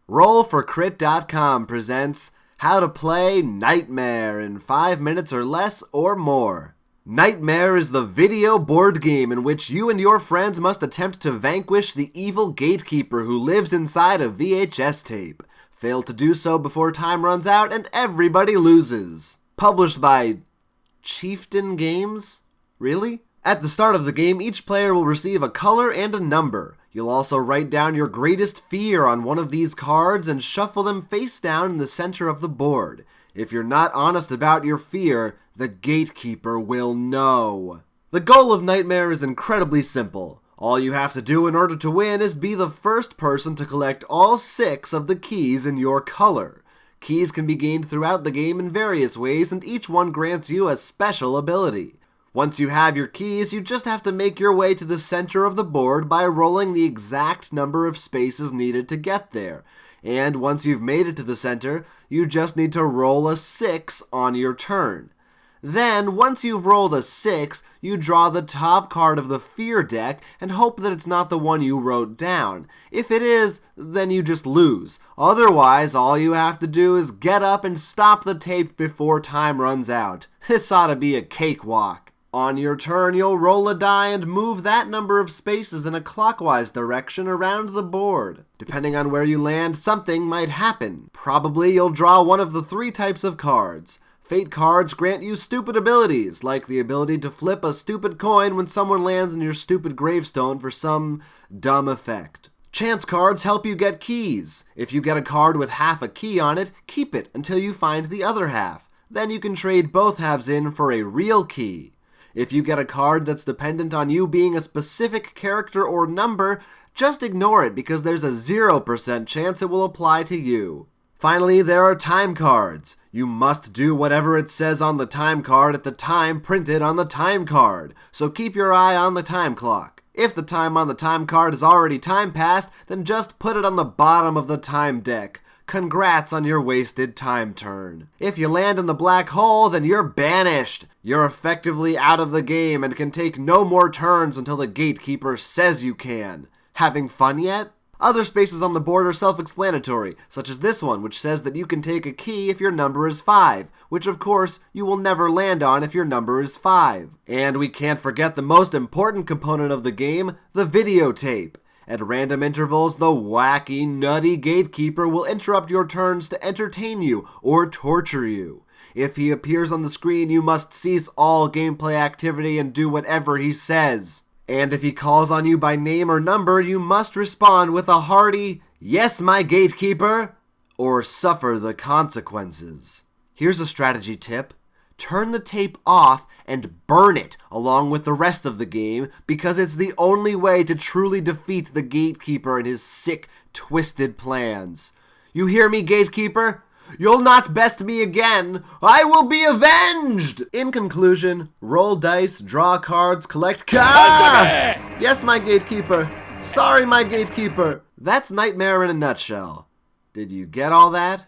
RollForCrit.com presents How to Play Nightmare in 5 minutes or less or more. Nightmare is the video board game in which you and your friends must attempt to vanquish the evil gatekeeper who lives inside a VHS tape. Fail to do so before time runs out and everybody loses. Published by Chieftain Games? Really? At the start of the game, each player will receive a color and a number. You'll also write down your greatest fear on one of these cards and shuffle them face down in the center of the board. If you're not honest about your fear, the gatekeeper will know. The goal of Nightmare is incredibly simple. All you have to do in order to win is be the first person to collect all 6 of the keys in your color. Keys can be gained throughout the game in various ways, and each one grants you a special ability. Once you have your keys, you just have to make your way to the center of the board by rolling the exact number of spaces needed to get there. And once you've made it to the center, you just need to roll a 6 on your turn. Then, once you've rolled a 6, you draw the top card of the fear deck and hope that it's not the one you wrote down. If it is, then you just lose. Otherwise, all you have to do is get up and stop the tape before time runs out. This ought to be a cakewalk. On your turn, you'll roll a die and move that number of spaces in a clockwise direction around the board. Depending on where you land, something might happen. Probably you'll draw one of the 3 types of cards. Fate cards grant you stupid abilities, like the ability to flip a stupid coin when someone lands in your stupid gravestone for some dumb effect. Chance cards help you get keys. If you get a card with half a key on it, keep it until you find the other half. Then you can trade both halves in for a real key. If you get a card that's dependent on you being a specific character or number, just ignore it because there's a 0% chance it will apply to you. Finally, there are time cards. You must do whatever it says on the time card at the time printed on the time card, so keep your eye on the time clock. If the time on the time card is already time passed, then just put it on the bottom of the time deck. Congrats on your wasted time turn. If you land in the black hole, then you're banished. You're effectively out of the game and can take no more turns until the gatekeeper says you can. Having fun yet? Other spaces on the board are self-explanatory, such as this one, which says that you can take a key if your number is 5, which of course you will never land on if your number is 5. And we can't forget the most important component of the game, the videotape. At random intervals, the wacky, nutty gatekeeper will interrupt your turns to entertain you or torture you. If he appears on the screen, you must cease all gameplay activity and do whatever he says. And if he calls on you by name or number, you must respond with a hearty, "Yes, my gatekeeper," or suffer the consequences. Here's a strategy tip. Turn the tape off and burn it along with the rest of the game because it's the only way to truly defeat the gatekeeper and his sick, twisted plans. You hear me, gatekeeper? You'll not best me again! I will be avenged! In conclusion, roll dice, draw cards, collect Yes, my gatekeeper! Sorry, my gatekeeper! That's Nightmare in a nutshell. Did you get all that?